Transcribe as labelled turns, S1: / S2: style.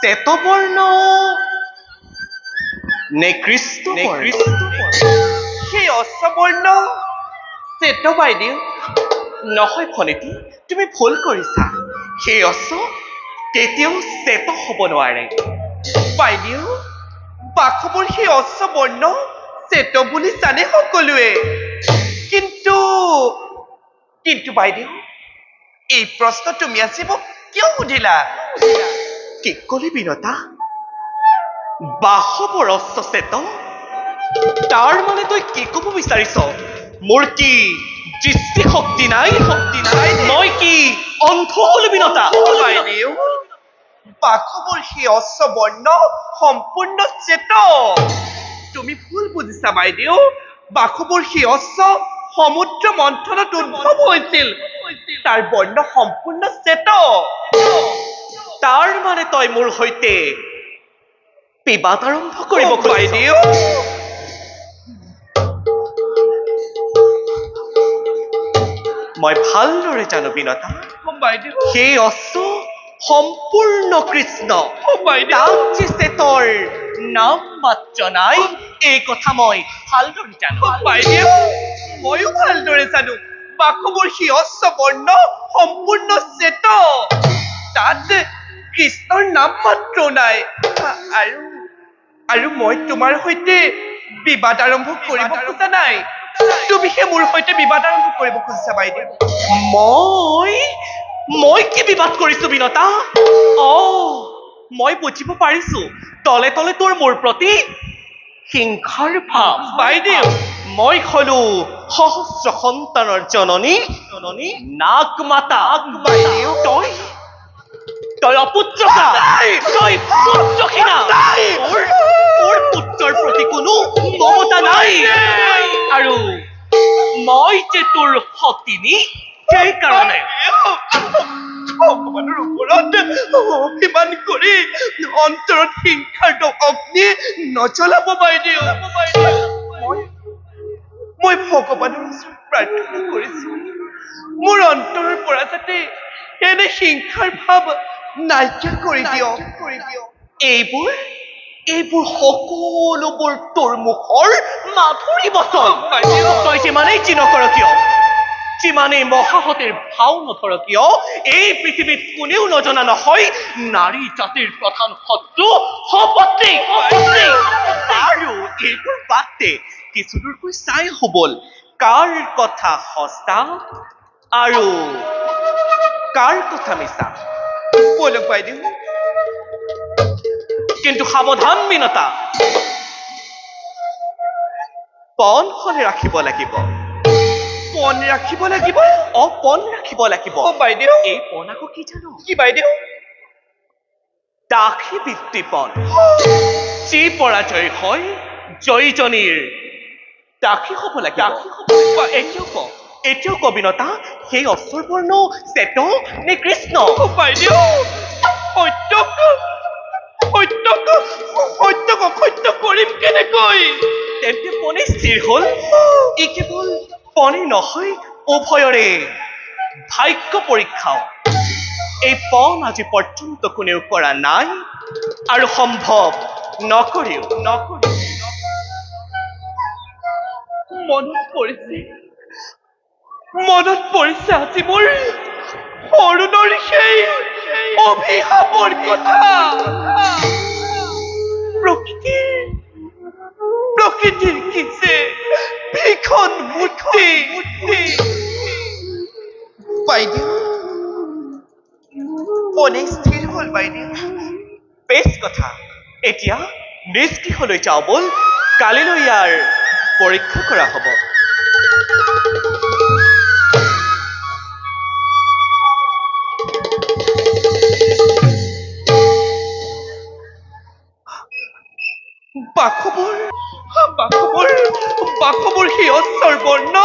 S1: শ্বেতবৰ্ণ নে কৃষ্ণ
S2: সেই অশ্ববৰ্ণ শ্বেত বাইদেউ
S1: নহয় ফণিতি, তুমি ভুল কৰিছা। সেই অশ্ব কেতিয়াও শ্বেত হ'ব নোৱাৰে।
S2: বাইদেউ বাঘবৰ সেই অশ্ববৰ্ণ শ্বেত বুলি জানে সকলোৱে, কিন্তু বাইদেউ এই প্ৰশ্ন তুমি আজি মোক কিয় সুধিলা?
S1: কি কলি বিনতা? বাঘবৰ অশ্ব শ্বেত? তাৰ মানে তই কি ক'ব বিচাৰিছ? মোৰ কি দৃষ্টিশক্তি নাই? মই কি অন্ধ হলো বিনতা?
S2: বাইদেউ বাঘবৰ সেই অশ্ববৰ্ণ সম্পূৰ্ণ শ্বেত। তুমি ভুল বুজিছা বাইদেউ। বাঘবৰ সেই অশ্ব সমুদ্ৰ মন্থনত উদ্ভৱ হৈছিল, তাৰ বৰ্ণ সম্পূৰ্ণ শ্বেত।
S1: তাৰ মানে তই মোৰ সৈতে বিবাদ আৰম্ভ কৰিব
S2: বাইদেউ?
S1: মই ভালদৰে জানো বিনতা,
S2: বাইদেউ
S1: সেই অশ্ব সম্পূৰ্ণ কৃষ্ণ।
S2: বাইদেউ
S1: তাত যে শ্বেতৰ নাম মাত্ৰ নাই, এই কথা মই ভালদৰে জানো।
S2: বাইদেউ ময়ো ভালদৰে জানো বাঘবৰ সেই অশ্ববৰ্ণ সম্পূৰ্ণ শ্বেত, তাত কৃষ্ণৰ নাম মাত্ৰ নাই। আৰু মই তোমাৰ সৈতে বিবাদ আৰম্ভ কৰিব খোজা নাই। তুমিহে মোৰ সৈতে বিবাদ আৰম্ভ কৰিব খুজিছা বাইদেউ।
S1: মই কি বিবাদ কৰিছো বিনতা? মই বুজিব পাৰিছো, তলে তলে তোৰ মোৰ প্ৰতি হিংসাৰ ভাৱ।
S2: বাইদেউ
S1: মই হলো সহস্ৰ সন্তানৰ জননী নাগ মাতা।
S2: বাইদেউ
S1: তই অপুত্ৰতা, তই পুত্ৰহীনা। তোৰ পুত্ৰৰ প্ৰতি কোনো মমতা নাই। আৰু মই যে তোৰ সতিনী, সেইকাৰণে
S2: ভগৱানৰ ওপৰত অভিমান কৰি অন্তৰত হিংসাৰ অগ্নি নজ্বলাব বাইদেউ। মই ভগৱানৰ ওচৰত প্ৰাৰ্থনা কৰিছো, মোৰ অন্তৰৰ পৰা যাতে এনে হিংসাৰ ভাৱ নাইকিয়া কৰি দিয়ক।
S1: এইবোৰ সকলোবোৰ তোৰ মুখৰ মাধুৰী বচন। তই যিমানেই যি নকৰ কিয়, যিমানেই মহাসতীৰ ভাও নধৰ কিয়, এই পৃথিৱীত কোনেও নজনা নহয় নাৰী জাতিৰ প্ৰধান শত্ৰু সপত্নী। আৰু এইবোৰ বাদ দে, কিছুদূৰকৈ চাই হবল কাৰ কথা সঁচা আৰু কাৰ কথা মিছা।
S2: বলক বাইদেউ।
S1: কিন্তু সাৱধান বিনতা, পণ হলে ৰাখিব লাগিব।
S2: পণ ৰাখিব লাগিব?
S1: পণ ৰাখিব লাগিব।
S2: বাইদেউ
S1: এই পণ আকৌ কি জানো?
S2: কি বাইদেউ?
S1: দাসী বৃত্তিপণ। যি পৰাজয় হয় জয়ীজনীৰ দাসী হব লাগিব। এতিয়াও কবিনতা, সেই অশ্বৰ বৰ্ণ শ্বেত নে কৃষ্ণ?
S2: বাইদেউ সত্যক অসত্য কৰিম কেনেকৈ?
S1: তেন্তে পণে স্থিৰ হল। ই কেৱল পণে নহয়, উভয়ৰে ভাগ্য পৰীক্ষাও। এই পণ আজি পৰ্যন্ত কোনেও কৰা নাই আৰু সম্ভৱ নকৰেও।
S2: মনত পৰিছে আজি মোৰ অৰুণৰ সেই অভিশাপৰ কথা। প্ৰকৃতিৰ কি যে ভীষণ মূৰ্তি। বাইদেউ পণে স্থিৰ হল বাইদেউ।
S1: বেছ কথা, এতিয়া নিজ গৃহলৈ যাওঁ বল, কালিলৈ ইয়াৰ পৰীক্ষা কৰা হ'ব।
S2: বাঘবৰ সেই অশ্বৰ বৰ্ণ